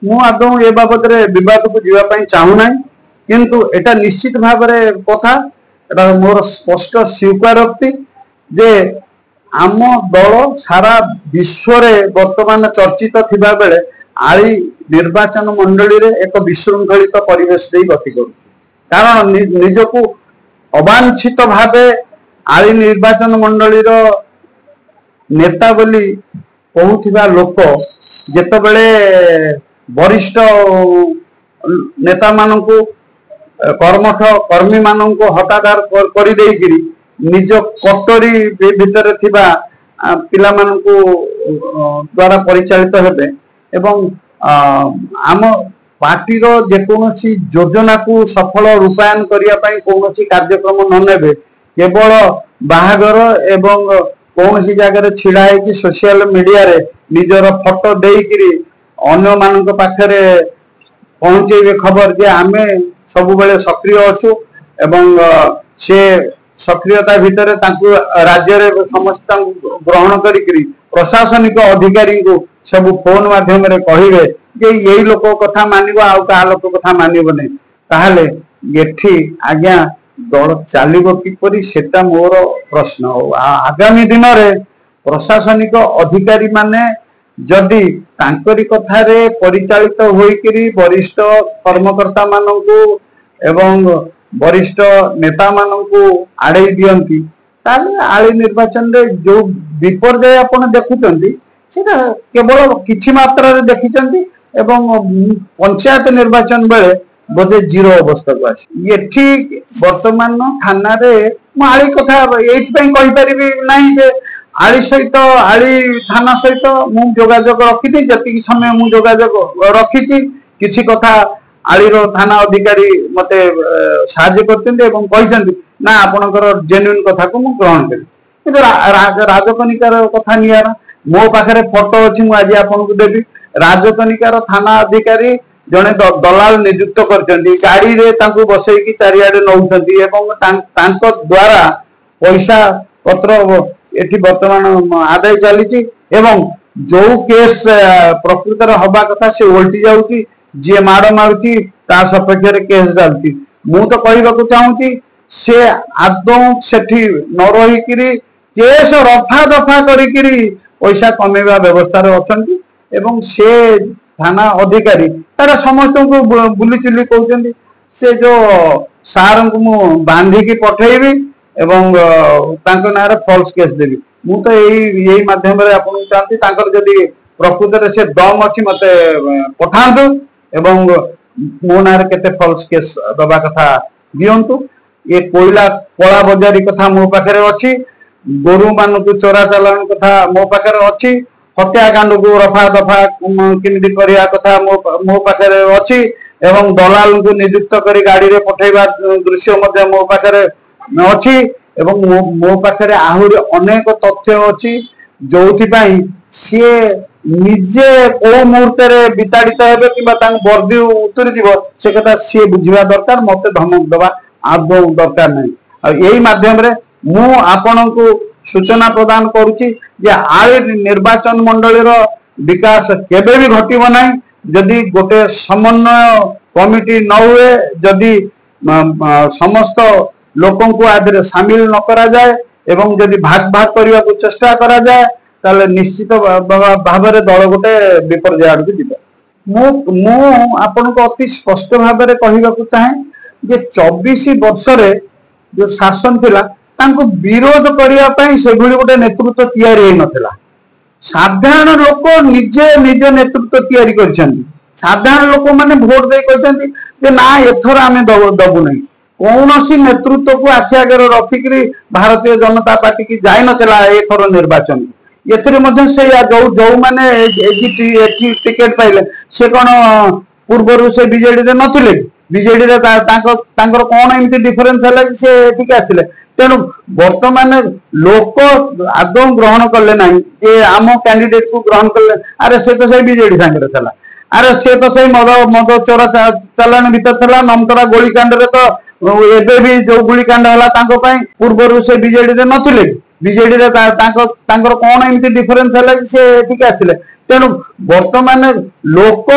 मु आदौ ए बाबद विवाद को जीवाई चाहूना किंतु एटा निश्चित भाव कथा एटा मोर स्पष्ट स्वीकारोक्ति जे आम दल सारा विश्व वर्तमान चर्चित थिबा बेले आली निर्वाचन मंडली रे एक विशृंखलित परिवेश दे गति कर कारण निजको अवांछित भावे आली निर्वाचन मंडली रो नेता बोली कहूथिबा लोक जेतबेले वरिष्ठ नेता मानू कर्मठ कर्मी मानू हटादार कर निज कटोरी भितर थिबा पिला मानू द्वारा परिचालित हेबे एवं आम पार्टी रो जेकोसी योजना को सफल रूपायन करिया पई कोनोसी कार्यक्रम न नेबे केवल बाहागर एवं कौन जगह छिड़ा है सोशल मीडिया रे निजर फोटो देकरी अन्य मान पाखे पहुंचे खबर जे आमे सब बेले सक्रिय अच्छु एवं से सक्रियता भितर राज्य रे समस्त ग्रहण करी प्रशासनिक अधिकारी को सब फोन माध्यम रे कहिबे जे यही लोक कथा मानिबो आ का लोक कथा मानिबो नै ताहाले एठी आज्ञा दल चलो किपरि सेटा मोर प्रश्न आगामी दिन में प्रशासनिक अधिकारी माने जदि तांकरी कथारे परिचालित होइकरी वरिष्ठ कर्मकर्ता माननकु एवं वरिष्ठ नेता माननकु आड़े दियंती ताले आली निर्वाचन रे जो विपर्जय आपण देखुचंती सेटा केवल किछि मात्रा रे देखिचंती एवं पंचायत निर्वाचन बेले बोधे जीरो अवस्था को आस ये ठीक वर्तमान थाना रे मु आली कथा कहीपरि ना जे आली सहित आली थाना सहित मु जोगाजोग रखी जी समय मु जोगाजोग रखी किसी कथा आलीर थाना अधिकारी मते साहाय्य करते ना आपणकर जेन्युइन कथा को मु ग्रहण करी राजकनिकार कथा नियारा मो पाखे फोटो अच्छी मुझे आपको देवी राजकनिकार थाना अधिकारी जड़े दलाल नियुक्त कर गाड़ी रे बसई चारिआडे नौ द्वारा पैसा पत्र एटी वर्तमान आदाय चली जो केस प्रकृत हवा कथा से ओल्टी जाऊँगी जी माड़ मारुति सपेक्ष केस चलती मु तो कहवाक चाहूँगी से आदौ सेठी न रहीकि केस रफा दफा करी पैसा कमेवा व्यवस्था अच्छी एवं से थाना अधिकारी तारा समस्त को बुली चुली कहते से जो सार को मु बांधिकी पठेबी एवं ना फॉल्स केस देवी मु तो यही माध्यम आपको चाहती जदि प्रकृत से दम अच्छी मत पठातु एवं मो ना केते फॉल्स केस दबा कथा दिंतु ये कोयला कला बजारी कथा मो पाखे अच्छी गोरु मान चोरा चालान कथा मो पाखे अच्छी हत्याकांड को रफा दफा किमिति करिया कथा मो पाखे अच्छी एवं दलाल को नियुक्त करी गाड़ी रे पठेबा दृश्य मध्य मो पाखे अच्छी एवं मो पाखे आहुरी अनेक तथ्य अच्छी जोथि पई सी निजे को मुहूर्त विताड़ित हेबे कि वर्दी उतरी जीव से कथा सी बुझा दरकार मत धमक दबा आदौ दरकार नहीं यही माध्यम रे मु आपण को सूचना प्रदान करुच्ची आली निर्वाचन मंडली विकास केबे भी घटब ना जदि गोटे समन्वय कमिटी न हुए जदि समस्त लोकों को आदि सामिल न करा जाए एवं जदि भाग भाग करने को चेष्टा करा जाए ताले निश्चित भाव दल गोटे विपर्जय आड़ को जीव आपन को अति स्पष्ट भाव में कहवाक चाहे जे 24 वर्ष जो शासन थिला तांको विरोध करने से गोटे नेतृत्व तैयारी नथिला साधारण लोक निजे निज नेतृत्व तैयारी करछन्ती साधारण लोक माने भोट दे कहते जे ना एथर आमे दबु नहीं कौनसी नेतृत्व को आखि आगे रखिक भारतीय जनता पार्टी की जाई नथिला एथर निर्वाचन से जो माने टिकेट पाइले से कौन पूर्व से बीजेडी रे नथिले बीजेडी रे तांकर कौन एमती डिफरेंस है से ठीक आसिले तेणु वर्तमान लोक आदौ ग्रहण कले ना ये आम कैंडिडेट को ग्रहण कले अरे से तो सही बीजेडी सांगे था अरे से तो सही मद चोरा चालान भीतर था नमतरा गोलीकांड रे तो एबे भी जो गोलीकांड है पूर्व से बीजेडी रे नथिले बीजेडी रे तांकर कौन एमती डिफरेंस है से एठिक आसिले तेणु वर्तमान लोक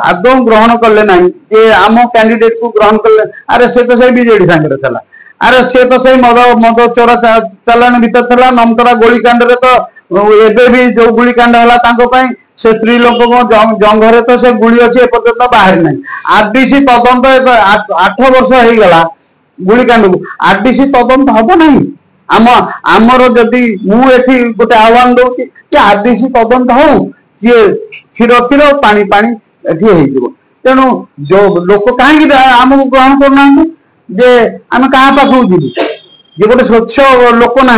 आदौ ग्रहण कले ना ये आम कैंडिडेट को ग्रहण कले अरे से तो सही बीजेडी सांगे था अरे से तो सही मद चोरा चालान भीतर था नमतरा गोलीकांड रे तो एबे भी जो गुलिकांड है से स्त्री लोक जंगरे तो से गुली अच्छी एपर्यंत बाहर ना आरडीसी तदंत 8 वर्ष हो गला गुलिकांड को आरडीसी तदंत हम ना आमर जदि मुझे गोटे आह्वान दौर कि आरडीसी तदंत हो क्षीर क्षीर पानी पानी तेणु जो लोक कहीं आमको ग्रहण करना जे आम क्या पाखु जीव जे गोटे स्वच्छ लोक ना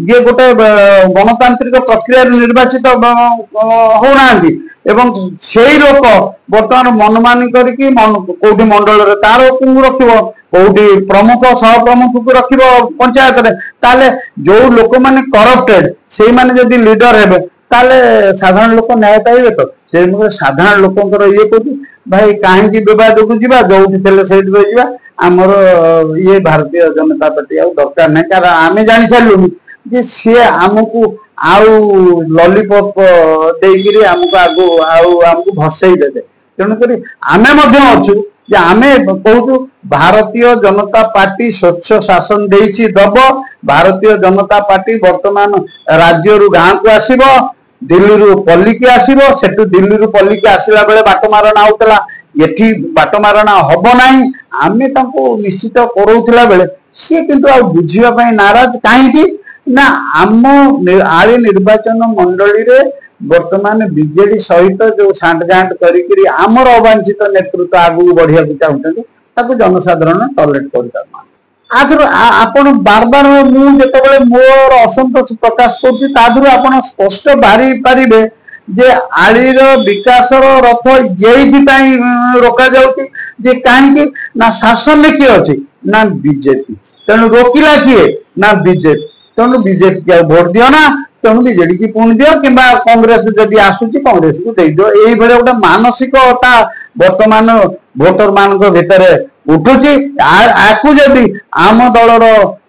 जे गोटे गणतांत्रिक प्रक्रिया निर्वाचित होना एवं से लोक बर्तमान मनमानी करके कौटी मंडल तार रख कौटी प्रमुख सह प्रमुख को रख पंचायत ताले जो लोक मैंने करप्टेड से माने जदि लीडर हेबे ताले साधारण लोक न्याय पाइबे तो से साधारण लोकंकर ये कहूँ भाई कहीं विवाद को जीवा जो से आमर ये भारतीय जनता पार्टी आउ दरकार नहीं कारण आम जानी सारूँ जे सी आमको आउ लॉलीपॉप देकरी आमको आगो आमको भसई देते तेणुक आम अच्छु जे आम कहूँ भारतीय जनता पार्टी स्वच्छ शासन देछि दब भारतीय जनता पार्टी वर्तमान राज्य रु गाँ को आसीबो दिल्ली रु पल्ली की आसीबो सेठु दिल्ली रु पल्ली की आसिला बेले बाटमारणा होतला एठी बाटमारणा हबो नाही आमे तांको निश्चित करौथिला बेले सी किंतु आ बुझिबा पई नाराज काहे ना आम आली निर्वाचन मंडली रे वर्तमान बीजेडी सहित जो सांठगांठ करी आमर अवांछित नेतृत्व आगु बढ़िया चाहते जनसाधारण टॉलरेट कर आपण बार बार मुझे मोर असंतोष प्रकाश कर स्पष्ट बारी पारे जे आलीर विकास रथ ये रोका जाऊँगी कहीं ना शासन में किए अच्छे ना बीजेपी तेणु रोकिला किए ना बीजेपी तेणु बीजेपी क्या भोट दियो ना तेणु बीजेडी की पुणी दियो कि कांग्रेस जदि आसूची कांग्रेस को दे दियो यही गोटे मानसिकता वर्तमान भोटर मान भितर उठुची आपको जदि आम दलर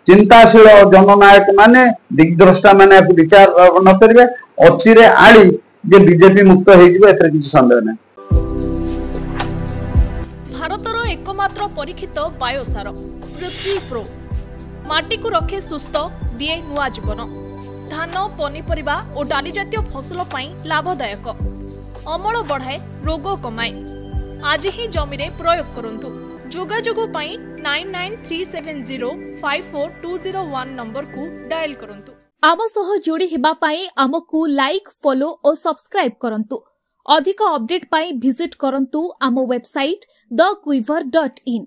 चिंताशील जननायक माने दिग्द्रष्टा माने विचार न करेंगे अचिरे आली जे बीजेपी मुक्त हो किसी संदेह नहीं। भारतर एकमात्र परीक्षित बायोसार पृथ्वी प्रो माटी को रखे सुस्थ दिए नुआ जीवन धान पनीपरिबा और डाली जातीय फसल पाई लाभदायक अमल बढ़ाए रोग कमाए आज ही जमी रे प्रयोग करंतु जोगाजोग पाई 9937054201 नंबर को डायल करंतु। आम सह जोड़ी हेबा पाई आमको लाइक फॉलो और सब्सक्राइब करंतु। अधिक अपडेट पाई विजिट करंतु आम वेबसाइट thequiver.in।